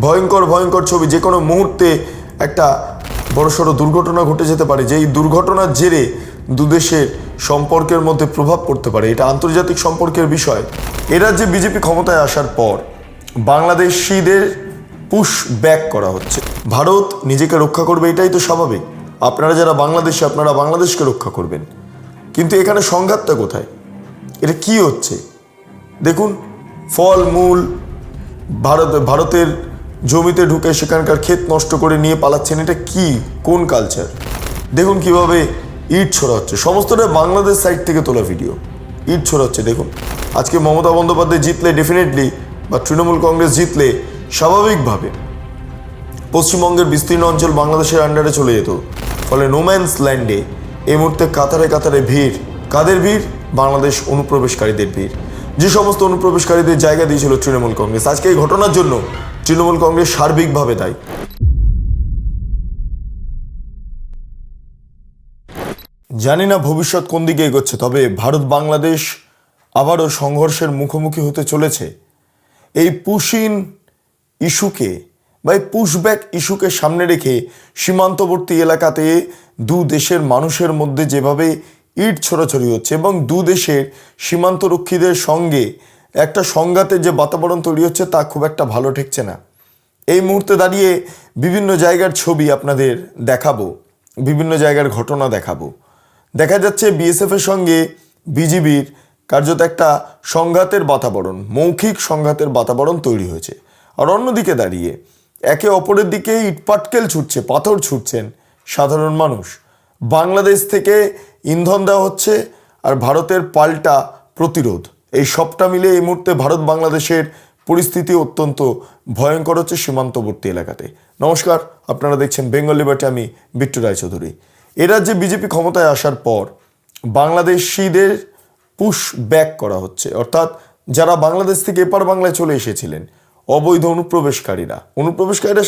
ভয়ঙ্কর ভয়ঙ্কর ছবি। যে কোনো মুহূর্তে একটা বড়সড় দুর্ঘটনা ঘটে যেতে পারে, যেই দুর্ঘটনার জেরে দুদেশের সম্পর্কের মধ্যে প্রভাব পড়তে পারে। এটা আন্তর্জাতিক সম্পর্কের বিষয়। এরা যে বিজেপি ক্ষমতায় আসার পর বাংলাদেশিদের পুশ ব্যাক করা হচ্ছে। ভারত নিজেকে রক্ষা করবে, এটাই তো স্বাভাবিক। আপনারা যারা বাংলাদেশি, আপনারা বাংলাদেশকে রক্ষা করবেন। কিন্তু এখানে সংঘাতটা কোথায়? এটা কি হচ্ছে? দেখুন, ফল মূল ভারতের জমিতে ঢুকে সেখানকার ক্ষেত নষ্ট করে নিয়ে পালাচ্ছেন। এটা কি, কোন কালচার? দেখুন কিভাবে ইট ছোড়া হচ্ছে। সমস্তটা বাংলাদেশ সাইড থেকে তোলা ভিডিও। ইট ছোড়া হচ্ছে। দেখুন, আজকে মমতা বন্দ্যোপাধ্যায় জিতলে ডেফিনেটলি, বা তৃণমূল কংগ্রেস জিতলে স্বাভাবিকভাবে পশ্চিমবঙ্গের বিস্তীর্ণ অঞ্চল বাংলাদেশের আন্ডারে চলে যেত। ফলে নোম্যান্স ল্যান্ডে এই মুহূর্তে কাতারে কাতারে ভিড়। কাদের ভিড়? বাংলাদেশ অনুপ্রবেশকারীদের ভিড়। যে সমস্ত অনুপ্রবেশকারীদের জায়গা দিয়েছিল তৃণমূল কংগ্রেস, আজকে এই ঘটনার জন্য তৃণমূল কংগ্রেস সার্বিকভাবে দায়ী। জানি না ভবিষ্যৎ কোন দিকে এগোচ্ছে, তবে ভারত বাংলাদেশ আবারও সংঘর্ষের মুখোমুখি হতে চলেছে। এই পুশিন ইস্যুকে বা এই পুশব্যাক ইস্যুকে সামনে রেখে সীমান্তবর্তী এলাকাতে দু দেশের মানুষের মধ্যে যেভাবে ইট ছোড়াছড়ি হচ্ছে এবং দু দেশের সীমান্তরক্ষীদের সঙ্গে একটা সংঘাতের যে বাতাবরণ তৈরি হচ্ছে, তা খুব একটা ভালো ঠেকছে না। এই মুহূর্তে দাঁড়িয়ে বিভিন্ন জায়গার ছবি আপনাদের দেখাবো, বিভিন্ন জায়গার ঘটনা দেখাবো। দেখা যাচ্ছে বিএসএফের সঙ্গে বিজিবির কার্যত একটা সংঘাতের বাতাবরণ, মৌখিক সংঘাতের বাতাবরণ তৈরি হয়েছে। আর অন্যদিকে দাঁড়িয়ে একে অপরের দিকে ইটপাটকেল ছুটছে, পাথর ছুটছেন সাধারণ মানুষ। বাংলাদেশ থেকে ইন্ধন দেওয়া হচ্ছে আর ভারতের পাল্টা প্রতিরোধ। এই সবটা মিলে এই মুহূর্তে ভারত বাংলাদেশের পরিস্থিতি অত্যন্ত ভয়ঙ্কর হচ্ছে সীমান্তবর্তী এলাকাতে। নমস্কার, আপনারা দেখছেন বেঙ্গল লিবার্টি, আমি বিট্টু রায়চৌধুরী। এ রাজ্যে বিজেপি ক্ষমতায় আসার পর বাংলাদেশিদের পুশ ব্যাক করা হচ্ছে, অর্থাৎ যারা বাংলাদেশ থেকে এপার বাংলায় চলে এসেছিলেন, অবৈধ অনুপ্রবেশকারীরা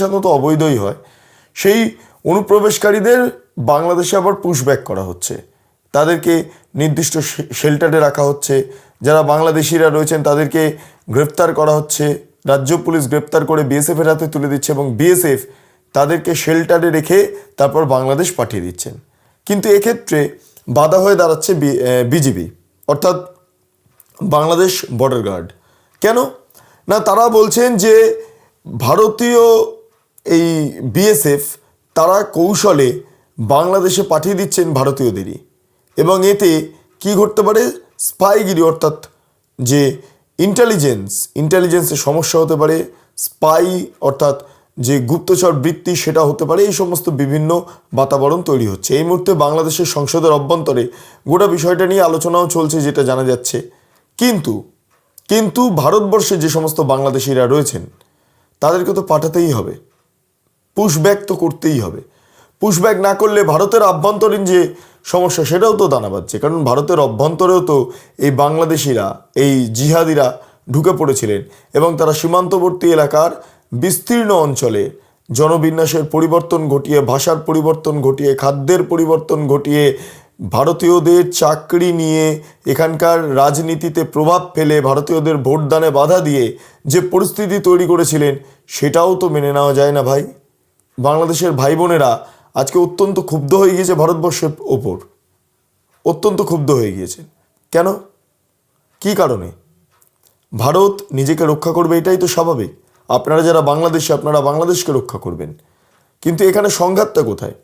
সাধারণত অবৈধই হয়, সেই অনুপ্রবেশকারীদের বাংলাদেশে আবার পুশ ব্যাক করা হচ্ছে। তাদেরকে নির্দিষ্ট শেল্টারে রাখা হচ্ছে। যারা বাংলাদেশিরা রয়েছেন তাদেরকে গ্রেপ্তার করা হচ্ছে। রাজ্য পুলিশ গ্রেপ্তার করে বিএসএফের হাতে তুলে দিচ্ছে এবং বিএসএফ তাদেরকে শেল্টারে রেখে তারপর বাংলাদেশ পাঠিয়ে দিচ্ছেন। কিন্তু এক্ষেত্রে বাধা হয়ে দাঁড়াচ্ছে বিজিবি, অর্থাৎ বাংলাদেশ বর্ডার গার্ড। কেন না, তারা বলছেন যে ভারতীয় এই বিএসএফ তারা কৌশলে বাংলাদেশে পাঠিয়ে দিচ্ছেন ভারতীয়দেরই, এবং এতে কি ঘটতে পারে? স্পাইগিরি, অর্থাৎ যে ইন্টেলিজেন্সের সমস্যা হতে পারে, স্পাই অর্থাৎ যে গুপ্তচর বৃত্তি সেটা হতে পারে। এই সমস্ত বিভিন্ন বাতাবরণ তৈরি হচ্ছে। এই মুহূর্তে বাংলাদেশের সংসদের অভ্যন্তরে গোটা বিষয়টা নিয়ে আলোচনাও চলছে, যেটা জানা যাচ্ছে। কিন্তু ভারতবর্ষে যে সমস্ত বাংলাদেশিরা রয়েছেন তাদেরকে তো পাঠাতেই হবে, পুশব্যাক তো করতেই হবে। পুশব্যাক না করলে ভারতের আভ্যন্তরীণ যে সমস্যা সেটাও তো দানা বাঁধছে। কারণ ভারতের অভ্যন্তরেও তো এই বাংলাদেশিরা, এই জিহাদিরা ঢুকে পড়েছিলেন এবং তারা সীমান্তবর্তী এলাকার বিস্তীর্ণ অঞ্চলে জনবিন্যাসের পরিবর্তন ঘটিয়ে, ভাষার পরিবর্তন ঘটিয়ে, খাদ্যের পরিবর্তন ঘটিয়ে, ভারতীয়দের চাকরি নিয়ে, এখানকার রাজনীতিতে প্রভাব ফেলে, ভারতীয়দের ভোটদানে বাধা দিয়ে যে পরিস্থিতি তৈরি করেছিলেন, সেটাও তো মেনে নেওয়া যায় না ভাই। বাংলাদেশের ভাই বোনেরা আজকে অত্যন্ত ক্ষুব্ধ হয়ে গিয়েছে ভারতবর্ষের ওপর, অত্যন্ত ক্ষুব্ধ হয়ে গিয়েছেন। কেন, কি কারণে? ভারত নিজেকে রক্ষা করবে, এটাই তো স্বাভাবিক। আপনারা যারা বাংলাদেশি, আপনারা বাংলাদেশকে রক্ষা করবেন। কিন্তু এখানে সংঘাতটা কোথায়?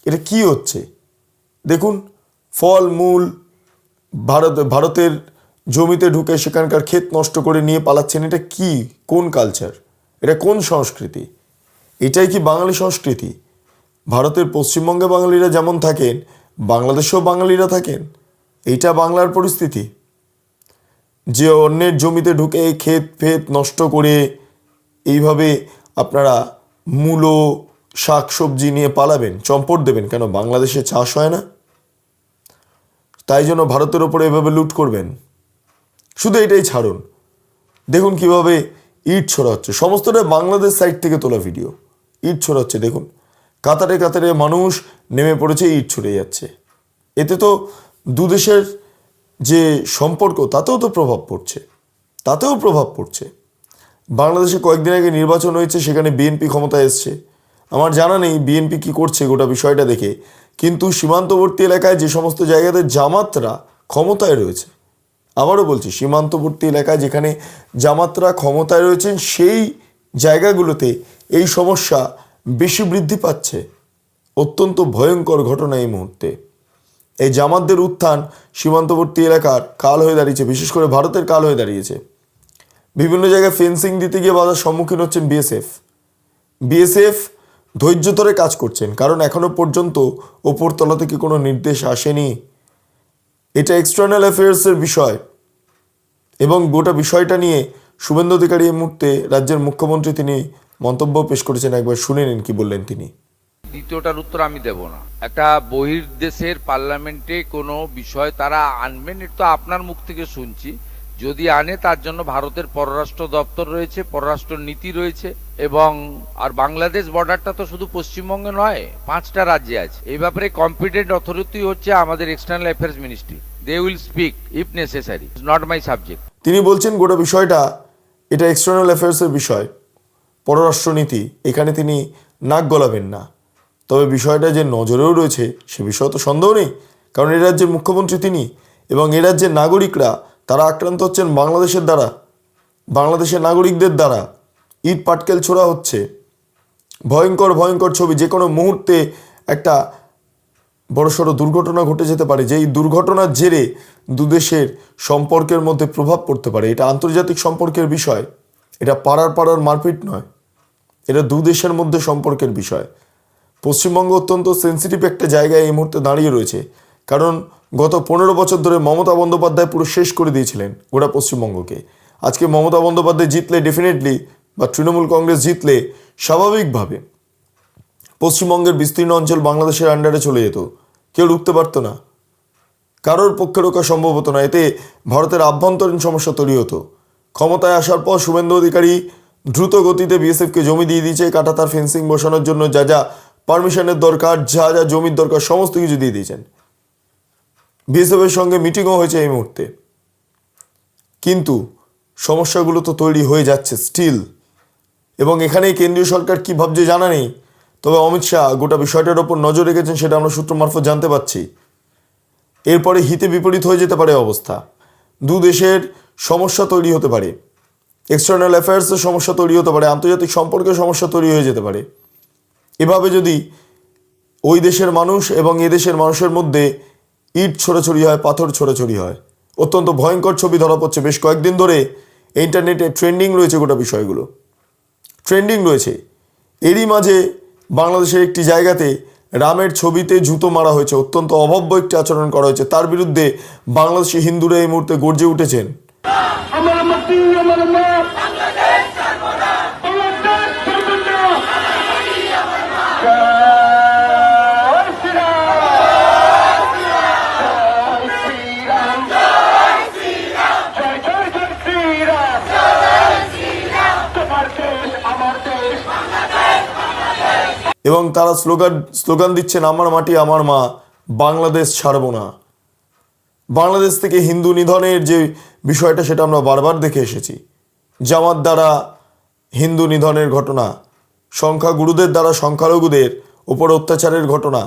এটা কি হচ্ছে? দেখুন, ফল মূল ভারতের জমিতে ঢুকে সেখানকার ক্ষেত নষ্ট করে নিয়ে পালাচ্ছেন। এটা কি, কোন কালচার? এটা কোন সংস্কৃতি? এটাই কি বাঙালি সংস্কৃতি? ভারতের পশ্চিমবঙ্গে বাঙালিরা যেমন থাকেন, বাংলাদেশেও বাঙালিরা থাকেন। এইটা বাংলার পরিস্থিতি যে অন্যের জমিতে ঢুকে ক্ষেত নষ্ট করে এইভাবে আপনারা মূলো, শাক সবজি নিয়ে পালাবেন, চম্পট দেবেন? কেন, বাংলাদেশে চাষ হয় না তাই জন্য ভারতের ওপরে এভাবে লুট করবেন? শুধু এটাই ছাড়ুন, দেখুন কিভাবে ইট ছোড়া হচ্ছে। সমস্তটা বাংলাদেশ সাইড থেকে তোলা ভিডিও। ইট ছোড়া হচ্ছে। দেখুন, কাতারে কাতারে মানুষ নেমে পড়েছে, ইট ছুড়ে যাচ্ছে। এতে তো দুদেশের যে সম্পর্ক তাতেও তো প্রভাব পড়ছে। বাংলাদেশে কয়েকদিন আগে নির্বাচন হয়েছে, সেখানে বিএনপি ক্ষমতায় এসছে। আমার জানা নেই বিএনপি কী করছে গোটা বিষয়টা দেখে, কিন্তু সীমান্তবর্তী এলাকায় যে সমস্ত জায়গাতে জামাতরা ক্ষমতায় রয়েছে, আবারও বলছি, সীমান্তবর্তী এলাকায় যেখানে জামাতরা ক্ষমতায় রয়েছেন সেই জায়গাগুলোতে এই সমস্যা বেশি বৃদ্ধি পাচ্ছে। অত্যন্ত ভয়ঙ্কর ঘটনা এই মুহূর্তে। এই জামাতদের উত্থান সীমান্তবর্তী এলাকার কাল হয়ে দাঁড়িয়েছে, বিশেষ করে ভারতের কাল হয়ে দাঁড়িয়েছে। বিভিন্ন জায়গায় ফেন্সিং দিতে গিয়ে বাধার সম্মুখীন হচ্ছেন বিএসএফ ধৈর্য ধরে কাজ করছেন, কারণ এখনো পর্যন্ত ওপরতলা থেকে কোনো নির্দেশ আসেনি। এটা এক্সটার্নাল অ্যাফেয়ার্সের বিষয়, এবং গোটা বিষয়টা নিয়ে শুভেন্দু অধিকারী এই মুহূর্তে রাজ্যের মুখ্যমন্ত্রী তিনি মন্তব্য পেশ করেছেন। একবার শুনে নিন কি বললেন তিনি। দ্বিতীয়টার উত্তর আমি দেব না। একটা বহির্দেশের পার্লামেন্টে কোনো বিষয় তারা আনবেন, এটা তো আপনার মুখ থেকে শুনছি। যদি আনে তার জন্য ভারতের পররাষ্ট্র দপ্তর রয়েছে, পররাষ্ট্র নীতি রয়েছে, এবং আর বাংলাদেশ বর্ডারটা তো শুধু পশ্চিমবঙ্গে নয়, 5টা রাজ্যে আছে। এই ব্যাপারে কম্পিটেন্ট অথরিটি হচ্ছে আমাদের external affairs ministry. They will speak if necessary, it's not my subject. তিনি বলছেন গোটা বিষয়টা এটা এক্সটার্নাল অ্যাফেয়ার্সের বিষয়, পররাষ্ট্রনীতি, এখানে তিনি নাক গলাবেন না। তবে বিষয়টা যে নজরেও রয়েছে সে বিষয়ে তো সন্দেহ নেই, কারণ এ রাজ্যের মুখ্যমন্ত্রী তিনি, এবং এ রাজ্যের নাগরিকরা তারা আক্রান্ত হচ্ছেন বাংলাদেশের দ্বারা, বাংলাদেশের নাগরিকদের দ্বারা। ইট পাটকেল ছোড়া হচ্ছে, ভয়ঙ্কর ছবি। যে কোনো মুহূর্তে একটা বড়সড় দুর্ঘটনা ঘটে যেতে পারে, যেই দুর্ঘটনার জেরে দুদেশের সম্পর্কের মধ্যে প্রভাব পড়তে পারে। এটা আন্তর্জাতিক সম্পর্কের বিষয়, এটা পাড়ার মারপিট নয়, এটা দুদেশের মধ্যে সম্পর্কের বিষয়। পশ্চিমবঙ্গ অত্যন্ত সেন্সিটিভ একটা জায়গায় এই মুহূর্তে দাঁড়িয়ে রয়েছে, কারণ গত 15 বছর ধরে মমতা বন্দ্যোপাধ্যায় পুরো শেষ করে দিয়েছিলেন গোটা পশ্চিমবঙ্গকে। আজকে মমতা বন্দ্যোপাধ্যায় জিতলে ডেফিনেটলি, বা তৃণমূল কংগ্রেস জিতলে স্বাভাবিকভাবে পশ্চিমবঙ্গের বিস্তীর্ণ অঞ্চল বাংলাদেশের আন্ডারে চলে যেত, কেউ ঢুকতে পারতো না, কারোর পক্ষে রোকা সম্ভব হতো না। এতে ভারতের আভ্যন্তরীণ সমস্যা তৈরি হতো। ক্ষমতায় আসার পর শুভেন্দু অধিকারী দ্রুত গতিতে বিএসএফকে জমি দিয়ে দিয়েছে, কাঁটাতার ফেন্সিং বসানোর জন্য যা যা পারমিশনের দরকার, যা যা জমির দরকার, সমস্ত কিছু দিয়ে দিয়েছেন। বিএসএফের সঙ্গে মিটিংও হয়েছে এই মুহূর্তে, কিন্তু সমস্যাগুলো তো তৈরি হয়ে যাচ্ছে স্টিল। এবং এখানেই কেন্দ্রীয় সরকার কী ভাবছে জানা নেই, তবে অমিত শাহ গোটা বিষয়টার ওপর নজর রেখেছেন, সেটা আমরা সূত্র মারফত জানতে পারছি। এরপরে হিতে বিপরীত হয়ে যেতে পারে অবস্থা, দু দেশের সমস্যা তৈরি হতে পারে, এক্সটার্নাল অ্যাফেয়ার্সের সমস্যা তৈরি হতে পারে, আন্তর্জাতিক সম্পর্কের সমস্যা তৈরি হয়ে যেতে পারে। এভাবে যদি ওই দেশের মানুষ এবং এদেশের মানুষের মধ্যে ইট ছোড়াছড়ি হয়, পাথর ছোড়াছড়ি হয়, অত্যন্ত ভয়ঙ্কর ছবি ধরা পড়ছে। বেশ কয়েকদিন ধরে ইন্টারনেটে ট্রেন্ডিং রয়েছে গোটা বিষয়গুলো, ট্রেন্ডিং রয়েছে। এরই মাঝে বাংলাদেশের একটি জায়গাতে রামের ছবিতে জুতো মারা হয়েছে, অত্যন্ত অভব্য একটি আচরণ করা হয়েছে। তার বিরুদ্ধে বাংলাদেশি হিন্দুরা এই মুহূর্তে গর্জে উঠেছেন। এবং তারা স্লোগান দিচ্ছেন, আমার মাটি আমার মা, বাংলাদেশ ছাড়ব না। বাংলাদেশ থেকে হিন্দু নিধনের যে বিষয়টা সেটা আমরা বারবার দেখে এসেছি। জামাত দ্বারা হিন্দু নিধনের ঘটনা, সংখ্যাগুরুদের দ্বারা সংখ্যালঘুদের ওপর অত্যাচারের ঘটনা,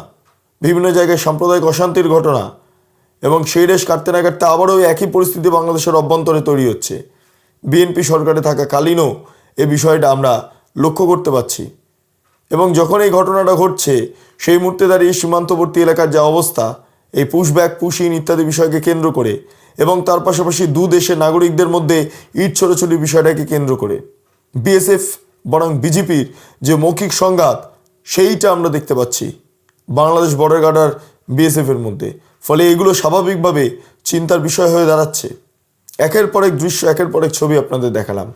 বিভিন্ন জায়গায় সাম্প্রদায়িক অশান্তির ঘটনা, এবং সেই রেশ কাটতে না কাটতে আবারও একই পরিস্থিতি বাংলাদেশের অভ্যন্তরে তৈরি হচ্ছে। বিএনপি সরকারে থাকা কালীনও এই বিষয়টা আমরা লক্ষ্য করতে পারছি। এবং যখন এই ঘটনাটা ঘটছে সেই মুহূর্তে দাঁড়িয়ে সীমান্তবর্তী এলাকার যা অবস্থা, এই পুশব্যাক, পুশিন ইত্যাদি বিষয়কে কেন্দ্র করে, এবং তার পাশাপাশি দু দেশের নাগরিকদের মধ্যে ইট ছোড়াছড়ির বিষয়টাকে কেন্দ্র করে বিএসএফ বরং বিজেপির যে মৌখিক সংঘাত, সেইটা আমরা দেখতে পাচ্ছি বাংলাদেশ বর্ডার গার্ড আর বিএসএফের মধ্যে। ফলে এগুলো স্বাভাবিকভাবে চিন্তার বিষয় হয়ে দাঁড়াচ্ছে। একের পর এক দৃশ্য, একের পর এক ছবি আপনাদের দেখালাম,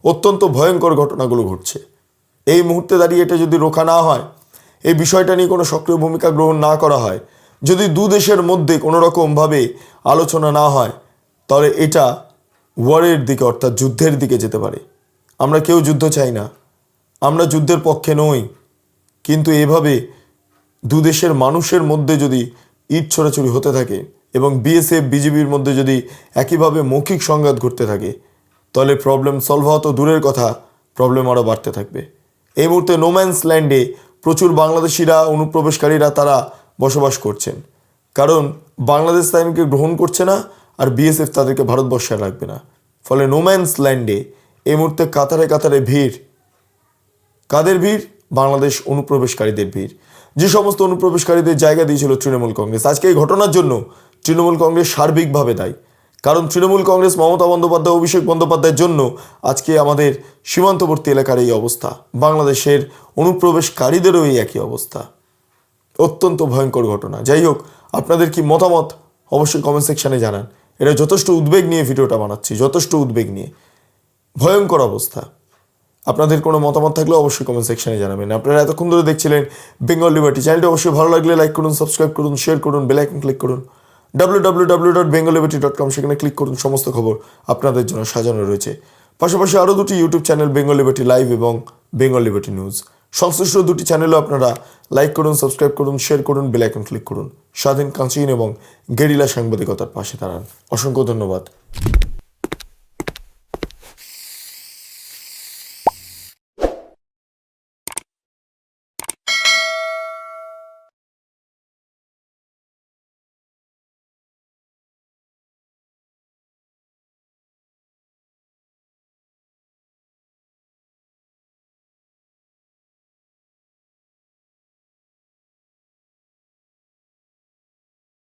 অত্যন্ত ভয়ঙ্কর ঘটনাগুলো ঘটছে। এই মুহূর্তে দাঁড়িয়ে এটা যদি রোখা না হয়, এই বিষয়টা নিয়ে কোনো সক্রিয় ভূমিকা গ্রহণ না করা হয়, যদি দু দেশের মধ্যে কোনো রকমভাবে আলোচনা না হয়, তাহলে এটা ওয়ারের দিকে অর্থাৎ যুদ্ধের দিকে যেতে পারে। আমরা কেউ যুদ্ধ চাই না, আমরা যুদ্ধের পক্ষে নই, কিন্তু এভাবে দুদেশের মানুষের মধ্যে যদি ইট ছোড়াছুড়ি হতে থাকে এবং বিএসএফ বিজিবির মধ্যে যদি একইভাবে মৌখিক সংঘাত ঘটতে থাকে, তাহলে প্রবলেম সলভ হওয়া তো দূরের কথা, প্রবলেম আরও বাড়তে থাকবে। এই মুহূর্তে নোম্যান্স ল্যান্ডে প্রচুর বাংলাদেশিরা, অনুপ্রবেশকারীরা তারা বসবাস করছেন, কারণ বাংলাদেশ তাদেরকে গ্রহণ করছে না আর বিএসএফ তাদেরকে ভারতবর্ষে রাখবে না। ফলে নোম্যান্স ল্যান্ডে এই মুহূর্তে কাতারে কাতারে ভিড়। কাদের ভিড়? বাংলাদেশ অনুপ্রবেশকারীদের ভিড়। যে সমস্ত অনুপ্রবেশকারীদের জায়গা দিয়েছিল তৃণমূল কংগ্রেস, আজকে এই ঘটনার জন্য তৃণমূল কংগ্রেস সার্বিকভাবে দায়ী। কারণ তৃণমূল কংগ্রেস, মমতা বন্দ্যোপাধ্যায়, অভিষেক বন্দ্যোপাধ্যায়ের জন্য আজকে আমাদের সীমান্তবর্তী এলাকার এই অবস্থা, বাংলাদেশের অনুপ্রবেশকারীদেরও এই একই অবস্থা। অত্যন্ত ভয়ঙ্কর ঘটনা। যাই হোক, আপনাদের কি মতামত অবশ্যই কমেন্ট সেকশানে জানান। এটা যথেষ্ট উদ্বেগ নিয়ে ভিডিওটা বানাচ্ছি, যথেষ্ট উদ্বেগ নিয়ে, ভয়ঙ্কর অবস্থা। আপনাদের কোনো মতামত থাকলে অবশ্যই কমেন্ট সেকশনে জানাবেন। আপনারা এতক্ষণ ধরে দেখছিলেন বেঙ্গল লিবার্টি চ্যানেলটি। অবশ্যই ভালো লাগলে লাইক করুন, সাবস্ক্রাইব করুন, শেয়ার করুন, বেল আইকন ক্লিক করুন। www.bengalliberty.com, সেখানে ক্লিক করুন। সমস্ত খবর আপনাদের জন্য সাজানো রয়েছে। পাশাপাশি আরও দুটি YouTube channel, Bengal liberty live এবং বেঙ্গল লিবার্টি নিউজ, সংশ্লিষ্ট দুটি চ্যানেলও আপনারা লাইক করুন, সাবস্ক্রাইব করুন, শেয়ার করুন, বেল আইকন ক্লিক করুন। স্বাধীন, কাঁচিন এবং গেরিলা সাংবাদিকতার পাশে দাঁড়ান। অসংখ্য ধন্যবাদ।